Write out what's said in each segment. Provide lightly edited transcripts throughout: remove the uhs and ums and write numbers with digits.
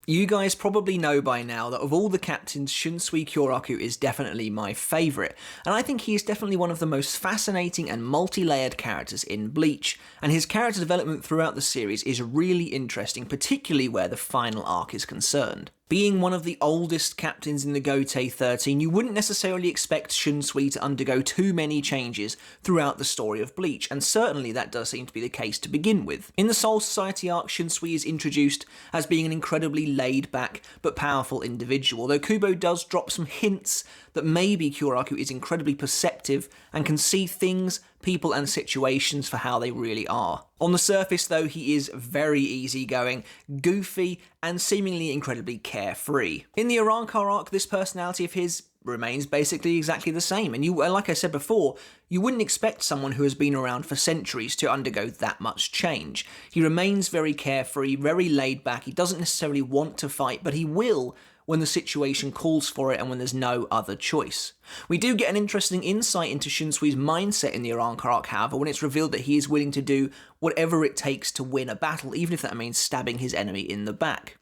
You guys probably know by now that of all the captains, Shunsui Kyoraku is definitely my favourite, and I think he is definitely one of the most fascinating and multi-layered characters in Bleach, and his character development throughout the series is really interesting, particularly where the final arc is concerned. Being one of the oldest captains in the Gotei 13, you wouldn't necessarily expect Shunsui to undergo too many changes throughout the story of Bleach, and certainly that does seem to be the case to begin with. In the Soul Society arc, Shunsui is introduced as being an incredibly laid-back but powerful individual, though Kubo does drop some hints that maybe Kyoraku is incredibly perceptive and can see things, people and situations for how they really are. On the surface though, he is very easygoing, goofy and seemingly incredibly carefree. In the Arrancar arc, this personality of his remains basically exactly the same, and like I said before, you wouldn't expect someone who has been around for centuries to undergo that much change. He remains very carefree, very laid back, he doesn't necessarily want to fight, but he will when the situation calls for it and when there's no other choice. We do get an interesting insight into Shunsui's mindset in the Arrancar arc, however, when it's revealed that he is willing to do whatever it takes to win a battle, even if that means stabbing his enemy in the back.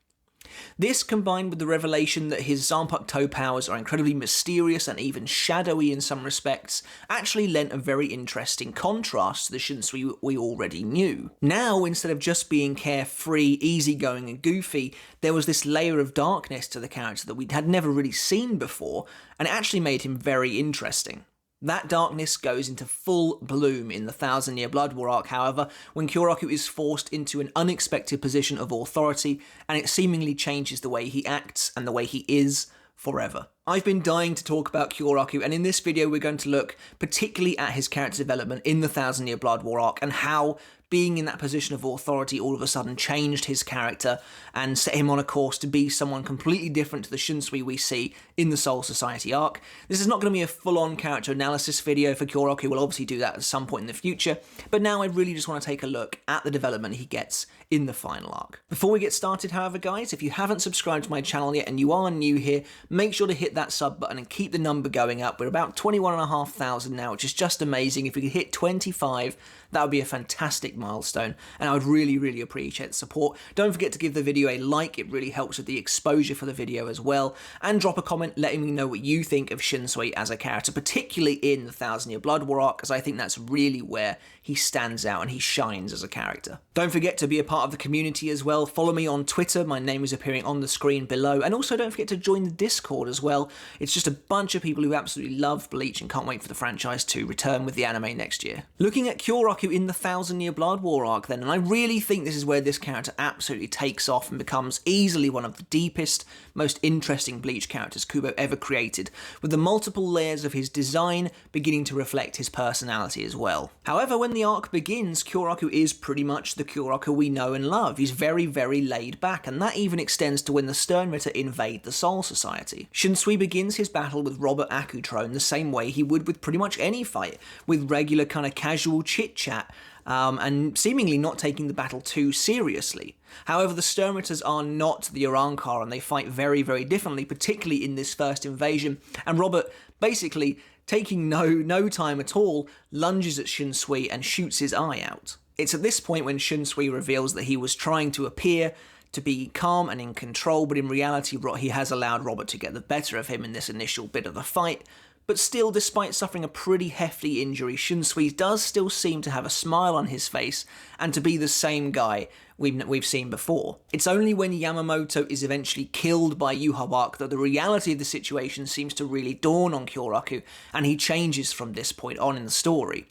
This, combined with the revelation that his Zanpakuto powers are incredibly mysterious and even shadowy in some respects, actually lent a very interesting contrast to the Shunsui we already knew. Now, instead of just being carefree, easygoing and goofy, there was this layer of darkness to the character that we had never really seen before, and it actually made him very interesting. That darkness goes into full bloom in the Thousand Year Blood War arc, however, when Kyoraku is forced into an unexpected position of authority, and it seemingly changes the way he acts and the way he is forever. I've been dying to talk about Kyoraku, and in this video we're going to look particularly at his character development in the Thousand Year Blood War arc and how being in that position of authority all of a sudden changed his character and set him on a course to be someone completely different to the Shunsui we see in the Soul Society arc. This is not going to be a full-on character analysis video for Kyoraku, we'll obviously do that at some point in the future, but now I really just want to take a look at the development he gets in the final arc. Before we get started, however guys, if you haven't subscribed to my channel yet and you are new here, make sure to hit that sub button and keep the number going up. We're about 21,500 now, which is just amazing. If we could hit 25, that would be a fantastic milestone, and I would really appreciate the support. Don't forget to give the video a like, it really helps with the exposure for the video as well, and drop a comment letting me know what you think of Shunsui as a character, particularly in the Thousand Year Blood War arc, because I think that's really where he stands out and he shines as a character. Don't forget to be a part of the community as well. Follow me on Twitter, my name is appearing on the screen below, and also don't forget to join the Discord as well. It's just a bunch of people who absolutely love Bleach and can't wait for the franchise to return with the anime next year. Looking at Kyoraku in the Thousand Year Blood War arc then, and I really think this is where this character absolutely takes off and becomes easily one of the deepest, most interesting Bleach characters Kubo ever created, with the multiple layers of his design beginning to reflect his personality as well. However, when the arc begins, Kyoraku is pretty much the Kyoraku we know and love. He's very laid back, and that even extends to when the Sternritter invade the Soul Society. Shunsui begins his battle with Robert Akutrone the same way he would with pretty much any fight, with regular kind of casual chit-chat, and seemingly not taking the battle too seriously. However, the Sternritters are not the Arrancar, and they fight very differently, particularly in this first invasion, and Robert basically, taking no time at all, lunges at Shunsui and shoots his eye out. It's at this point when Shunsui reveals that he was trying to appear to be calm and in control, but in reality he has allowed Robert to get the better of him in this initial bit of the fight. But still, despite suffering a pretty hefty injury, Shunsui does still seem to have a smile on his face and to be the same guy we've seen before. It's only when Yamamoto is eventually killed by Yuha that the reality of the situation seems to really dawn on Kyoraku, and he changes from this point on in the story.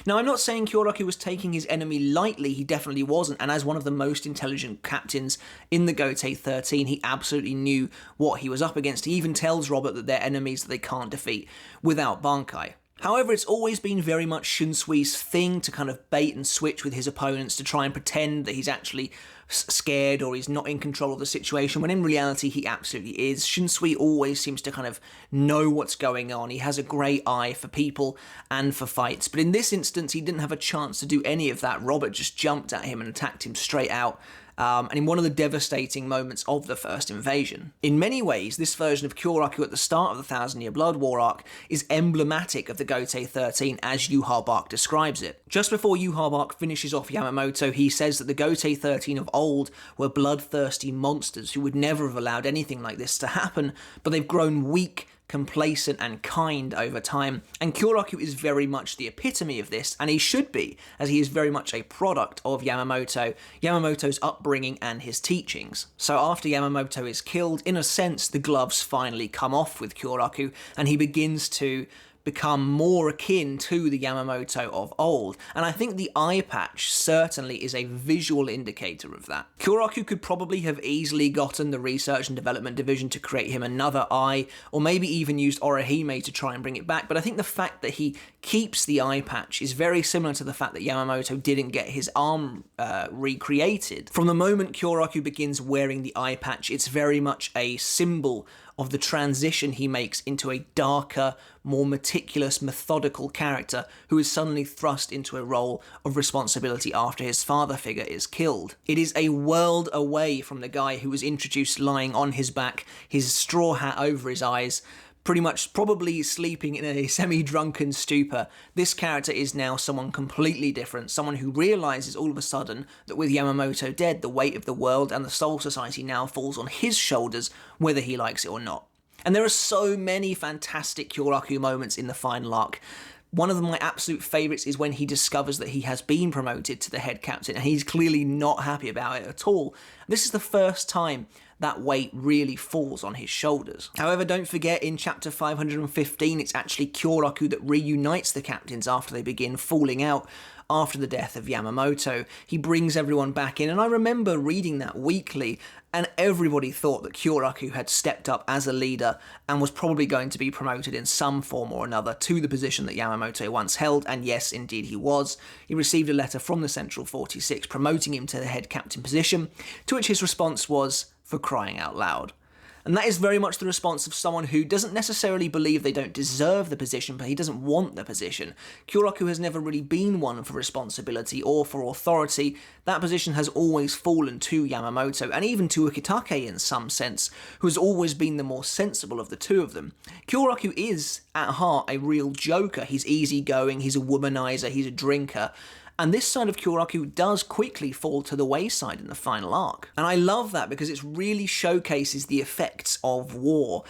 Now, I'm not saying Kyoraku was taking his enemy lightly, he definitely wasn't, and as one of the most intelligent captains in the Gotei 13, he absolutely knew what he was up against. He even tells Robert that they're enemies that they can't defeat without Bankai. However, it's always been very much Shunsui's thing to kind of bait and switch with his opponents to try and pretend that he's actually scared or he's not in control of the situation, when in reality he absolutely is. Shunsui always seems to kind of know what's going on. He has a great eye for people and for fights, but in this instance he didn't have a chance to do any of that. Robert just jumped at him and attacked him straight out and in one of the devastating moments of the first invasion. In many ways, this version of Kyoraku at the start of the Thousand Year Blood War arc is emblematic of the Gotei 13 as Yuha Bark describes it. Just before Yuha Bark finishes off Yamamoto, he says that the Gotei 13 of old were bloodthirsty monsters who would never have allowed anything like this to happen, but they've grown weak, complacent and kind over time, and Kyoraku is very much the epitome of this, and he should be, as he is very much a product of Yamamoto's upbringing and his teachings. So after Yamamoto is killed, in a sense the gloves finally come off with Kyoraku, and he begins to become more akin to the Yamamoto of old, and I think the eye patch certainly is a visual indicator of that. Kyoraku could probably have easily gotten the research and development division to create him another eye, or maybe even used Orihime to try and bring it back, but I think the fact that he keeps the eye patch is very similar to the fact that Yamamoto didn't get his arm recreated. From the moment Kyoraku begins wearing the eye patch, it's very much a symbol of the transition he makes into a darker, more meticulous, methodical character who is suddenly thrust into a role of responsibility after his father figure is killed. It is a world away from the guy who was introduced lying on his back, his straw hat over his eyes, pretty much probably sleeping in a semi-drunken stupor. This character is now someone completely different, someone who realises all of a sudden that with Yamamoto dead, the weight of the world and the Soul Society now falls on his shoulders, whether he likes it or not. And there are so many fantastic Kyoraku moments in the final arc. One of my absolute favourites is when he discovers that he has been promoted to the head captain, and he's clearly not happy about it at all. This is the first time that weight really falls on his shoulders. However, don't forget, in chapter 515, it's actually Kyoraku that reunites the captains after they begin falling out after the death of Yamamoto. He brings everyone back in, and I remember reading that weekly, and everybody thought that Kyoraku had stepped up as a leader and was probably going to be promoted in some form or another to the position that Yamamoto once held, and yes, indeed he was. He received a letter from the Central 46 promoting him to the head captain position, to which his response was, "For crying out loud." And that is very much the response of someone who doesn't necessarily believe they don't deserve the position, but he doesn't want the position. Kyoraku has never really been one for responsibility or for authority. That position has always fallen to Yamamoto, and even to Ukitake in some sense, who has always been the more sensible of the two of them. Kyoraku is, at heart, a real joker. He's easygoing, he's a womanizer, he's a drinker. And this side of Kyoraku does quickly fall to the wayside in the final arc. And I love that because it really showcases the effects of war.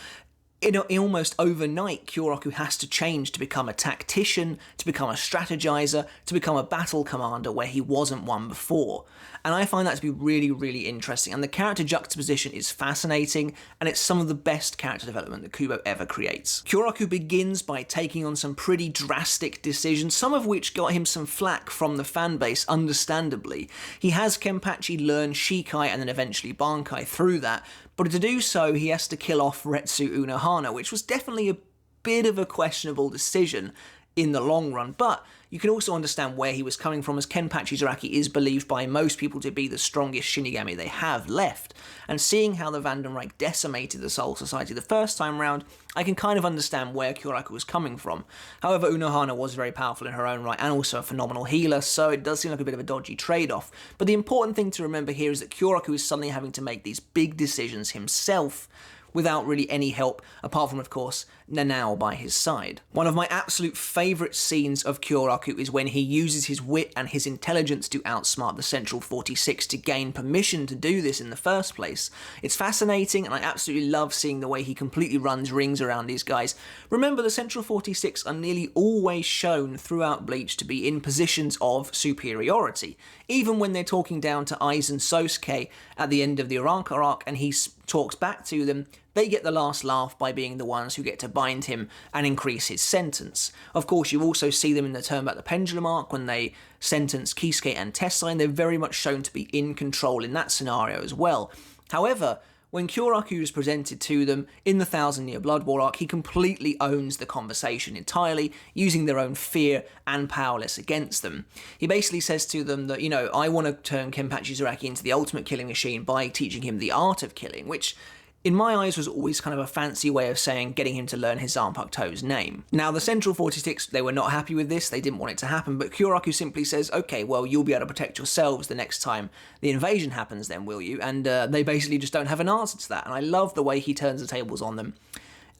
In almost overnight, Kyoraku has to change to become a tactician, to become a strategizer, to become a battle commander where he wasn't one before. And I find that to be really, really interesting. And the character juxtaposition is fascinating, and it's some of the best character development that Kubo ever creates. Kyoraku begins by taking on some pretty drastic decisions, some of which got him some flack from the fanbase, understandably. He has Kenpachi learn Shikai and then eventually Bankai through that, but to do so, he has to kill off Retsu Unohana, which was definitely a bit of a questionable decision in the long run, but you can also understand where he was coming from, as Kenpachi Zaraki is believed by most people to be the strongest Shinigami they have left, and seeing how the Vandenreich decimated the Soul Society the first time round, I can kind of understand where Kyoraku was coming from. However, Unohana was very powerful in her own right, and also a phenomenal healer, so it does seem like a bit of a dodgy trade-off. But the important thing to remember here is that Kyoraku is suddenly having to make these big decisions himself, without really any help, apart from, of course, Nanao by his side. One of my absolute favourite scenes of Kyoraku is when he uses his wit and his intelligence to outsmart the Central 46 to gain permission to do this in the first place. It's fascinating, and I absolutely love seeing the way he completely runs rings around these guys. Remember, the Central 46 are nearly always shown throughout Bleach to be in positions of superiority, even when they're talking down to Aizen Sosuke at the end of the Arrancar arc, and he talks back to them. They get the last laugh by being the ones who get to bind him and increase his sentence. Of course, you also see them in the Turn Back the Pendulum arc when they sentence Kisuke and Tessai, and they're very much shown to be in control in that scenario as well. However, when Kyoraku is presented to them in the Thousand Year Blood War arc, he completely owns the conversation entirely, using their own fear and powerless against them. He basically says to them that, I want to turn Kenpachi Zaraki into the ultimate killing machine by teaching him the art of killing, which in my eyes was always kind of a fancy way of saying getting him to learn his Zanpakuto's name. Now, the Central 46, they were not happy with this, they didn't want it to happen, but Kyoraku simply says, okay, well, you'll be able to protect yourselves the next time the invasion happens then, will you? And they basically just don't have an answer to that, and I love the way he turns the tables on them.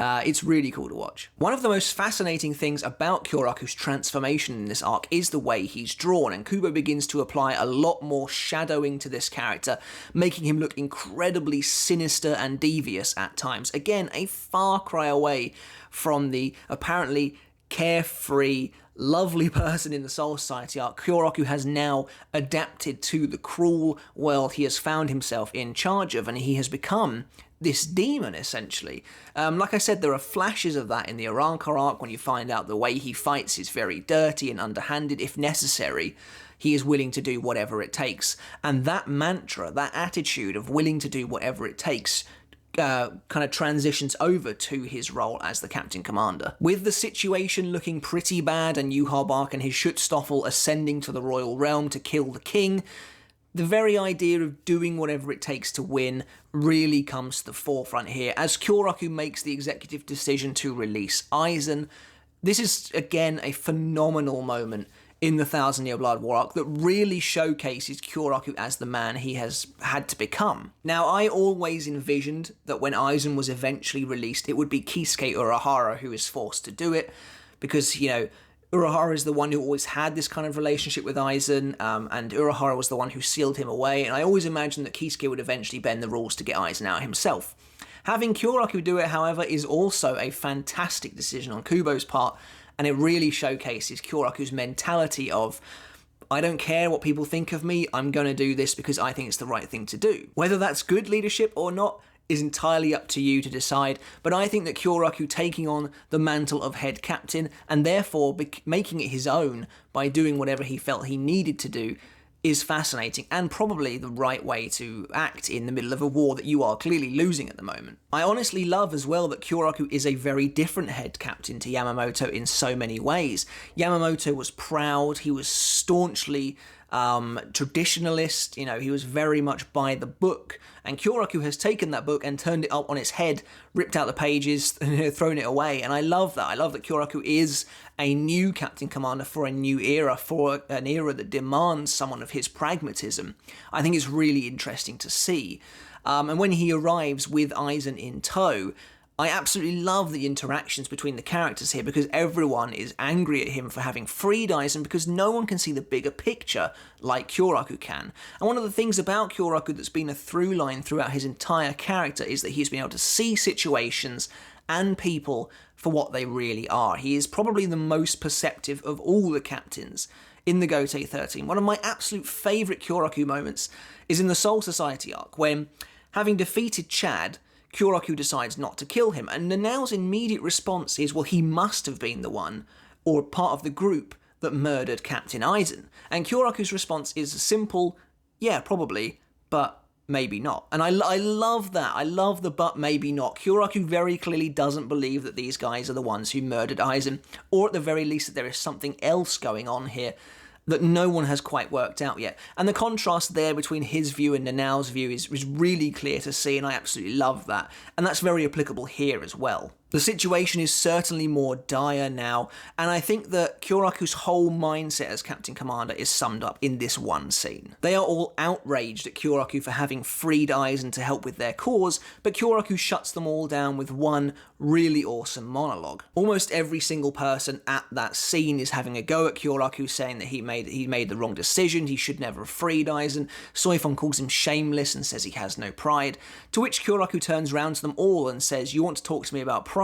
It's really cool to watch. One of the most fascinating things about Kyoraku's transformation in this arc is the way he's drawn, and Kubo begins to apply a lot more shadowing to this character, making him look incredibly sinister and devious at times. Again, a far cry away from the apparently carefree, lovely person in the Soul Society arc. Kyoraku has now adapted to the cruel world he has found himself in charge of, and he has become this demon, essentially. Like I said, there are flashes of that in the Arrancar arc when you find out the way he fights is very dirty and underhanded. If necessary, he is willing to do whatever it takes. And that mantra, that attitude of willing to do whatever it takes, kind of transitions over to his role as the Captain Commander. With the situation looking pretty bad and Yhwach and his Schutzstaffel ascending to the royal realm to kill the king, the very idea of doing whatever it takes to win really comes to the forefront here, as Kyoraku makes the executive decision to release Aizen. This is, again, a phenomenal moment in the Thousand Year Blood War arc that really showcases Kyoraku as the man he has had to become. Now, I always envisioned that when Aizen was eventually released, it would be Kisuke Urahara who is forced to do it, because, you know, Urahara is the one who always had this kind of relationship with Aizen, and Urahara was the one who sealed him away, and I always imagined that Kisuke would eventually bend the rules to get Aizen out himself. Having Kyoraku do it, however, is also a fantastic decision on Kubo's part, and it really showcases Kyoraku's mentality of, I don't care what people think of me, I'm going to do this because I think it's the right thing to do. Whether that's good leadership or not is entirely up to you to decide, but I think that Kyoraku taking on the mantle of head captain and therefore making it his own by doing whatever he felt he needed to do is fascinating, and probably the right way to act in the middle of a war that you are clearly losing at the moment. I honestly love as well that Kyoraku is a very different head captain to Yamamoto in so many ways. Yamamoto was proud, he was staunchly traditionalist, you know, he was very much by the book, and Kyoraku has taken that book and turned it up on its head, ripped out the pages, and thrown it away, and I love that. I love that Kyoraku is a new Captain Commander for a new era, for an era that demands someone of his pragmatism. I think it's really interesting to see. And when he arrives with Aizen in tow, I absolutely love the interactions between the characters here, because everyone is angry at him for having freed Aizen, because no one can see the bigger picture like Kyoraku can. And one of the things about Kyoraku that's been a through line throughout his entire character is that he's been able to see situations and people for what they really are. He is probably the most perceptive of all the captains in the Gotei 13. One of my absolute favourite Kyoraku moments is in the Soul Society arc, when, having defeated Chad, Kyoraku decides not to kill him, and Nanao's immediate response is, well, he must have been the one, or part of the group, that murdered Captain Aizen. And Kyoraku's response is a simple, yeah, probably, but maybe not. And I love that. I love the but maybe not. Kyoraku very clearly doesn't believe that these guys are the ones who murdered Aizen, or at the very least that there is something else going on here that no one has quite worked out yet. And the contrast there between his view and Nanao's view is really clear to see, and I absolutely love that. And that's very applicable here as well. The situation is certainly more dire now, and I think that Kyoraku's whole mindset as Captain Commander is summed up in this one scene. They are all outraged at Kyoraku for having freed Aizen to help with their cause, but Kyoraku shuts them all down with one really awesome monologue. Almost every single person at that scene is having a go at Kyoraku, saying that he made the wrong decision, he should never have freed Aizen. Soifon calls him shameless and says he has no pride, to which Kyoraku turns round to them all and says, you want to talk to me about pride?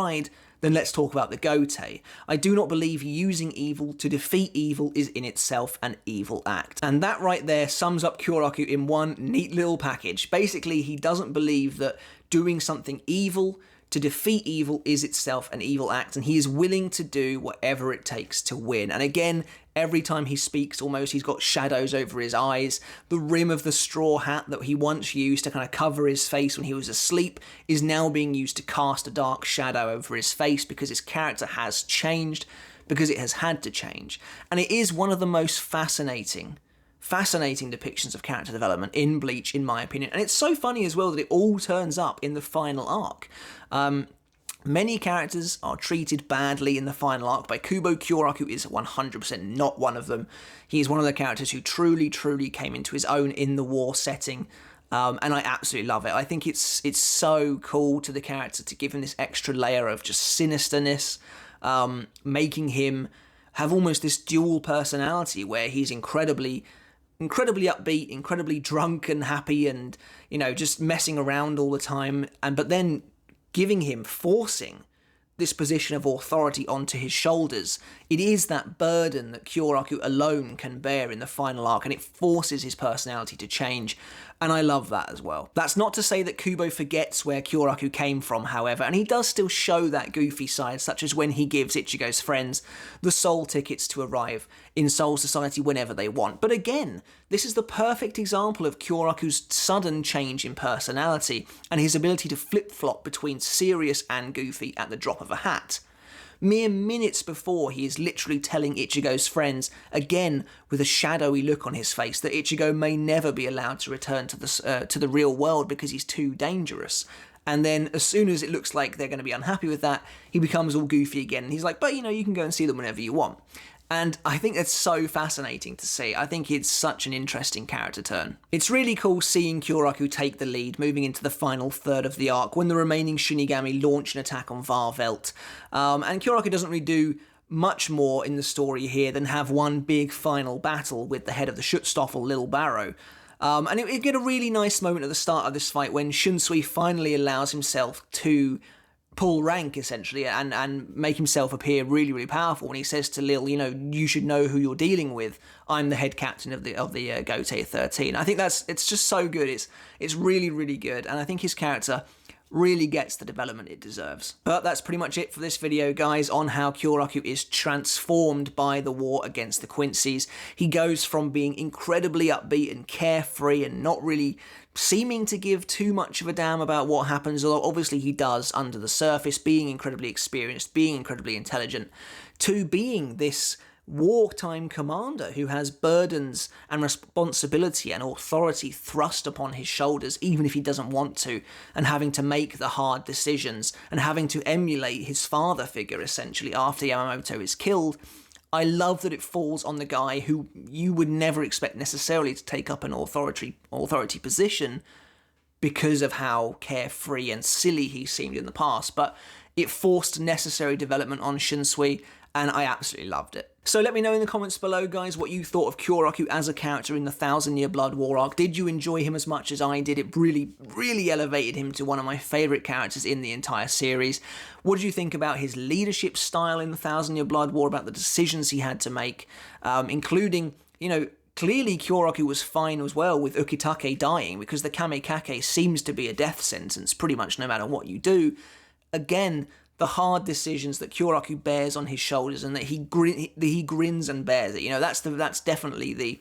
Then let's talk about the Gotei. I do not believe using evil to defeat evil is in itself an evil act. And that right there sums up Kyoraku in one neat little package. Basically, he doesn't believe that doing something evil to defeat evil is itself an evil act, and he is willing to do whatever it takes to win. And again, every time he speaks, almost, he's got shadows over his eyes. The rim of the straw hat that he once used to kind of cover his face when he was asleep is now being used to cast a dark shadow over his face, because his character has changed, because it has had to change. And it is one of the most fascinating fascinating depictions of character development in Bleach, in my opinion. And it's so funny as well that it all turns up in the final arc. Many characters are treated badly in the final arc, but Kubo Kyoraku is 100% not one of them. He is one of the characters who truly, truly came into his own in the war setting, and I absolutely love it. I think it's so cool to the character to give him this extra layer of just sinisterness, making him have almost this dual personality where he's incredibly upbeat, incredibly drunk and happy, and just messing around all the time, but then forcing this position of authority onto his shoulders. It is that burden that Kyoraku alone can bear in the final arc, and it forces his personality to change, and I love that as well. That's not to say that Kubo forgets where Kyoraku came from, however, and he does still show that goofy side, such as when he gives Ichigo's friends the soul tickets to arrive in Soul Society whenever they want. But again, this is the perfect example of Kyoraku's sudden change in personality, and his ability to flip-flop between serious and goofy at the drop of a hat. Mere minutes before, he is literally telling Ichigo's friends, again with a shadowy look on his face, that Ichigo may never be allowed to return to the real world because he's too dangerous. And then as soon as it looks like they're going to be unhappy with that, he becomes all goofy again. And he's like, but you can go and see them whenever you want. And I think that's so fascinating to see. I think it's such an interesting character turn. It's really cool seeing Kyoraku take the lead, moving into the final third of the arc, when the remaining Shinigami launch an attack on Varvelt. And Kyoraku doesn't really do much more in the story here than have one big final battle with the head of the Schutzstaffel, Lil Barrow. And it get a really nice moment at the start of this fight when Shunsui finally allows himself to pull rank, essentially, and make himself appear really, really powerful when he says to Lil, you should know who you're dealing with. I'm the head captain of the Gotei 13. I think it's just so good. It's really, really good, and I think his character really gets the development it deserves. But that's pretty much it for this video, guys, on how Kyoraku is transformed by the war against the Quincy's. He goes from being incredibly upbeat and carefree and not really seeming to give too much of a damn about what happens, although obviously he does under the surface, being incredibly experienced, being incredibly intelligent, to being this wartime commander who has burdens and responsibility and authority thrust upon his shoulders even if he doesn't want to, and having to make the hard decisions and having to emulate his father figure essentially after Yamamoto is killed. I love that it falls on the guy who you would never expect necessarily to take up an authority position because of how carefree and silly he seemed in the past, but it forced necessary development on Shunsui, and I absolutely loved it. So let me know in the comments below, guys, what you thought of Kyoraku as a character in the 1000-Year Blood War arc. Did you enjoy him as much as I did? It really, really elevated him to one of my favourite characters in the entire series. What did you think about his leadership style in the 1000-Year Blood War, about the decisions he had to make, including, clearly Kyoraku was fine as well with Ukitake dying, because the Kamekake seems to be a death sentence pretty much no matter what you do. Again, the hard decisions that Kyoraku bears on his shoulders, and that he grins and bears it. That's definitely the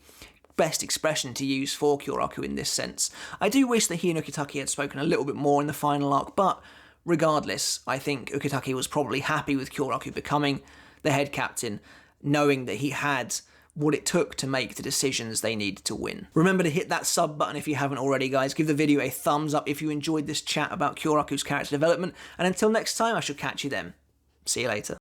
best expression to use for Kyoraku in this sense. I do wish that he and Ukitake had spoken a little bit more in the final arc, but regardless, I think Ukitake was probably happy with Kyoraku becoming the head captain, knowing that he had what it took to make the decisions they needed to win. Remember to hit that sub button if you haven't already, guys. Give the video a thumbs up if you enjoyed this chat about Kyoraku's character development, and until next time, I shall catch you then. See you later.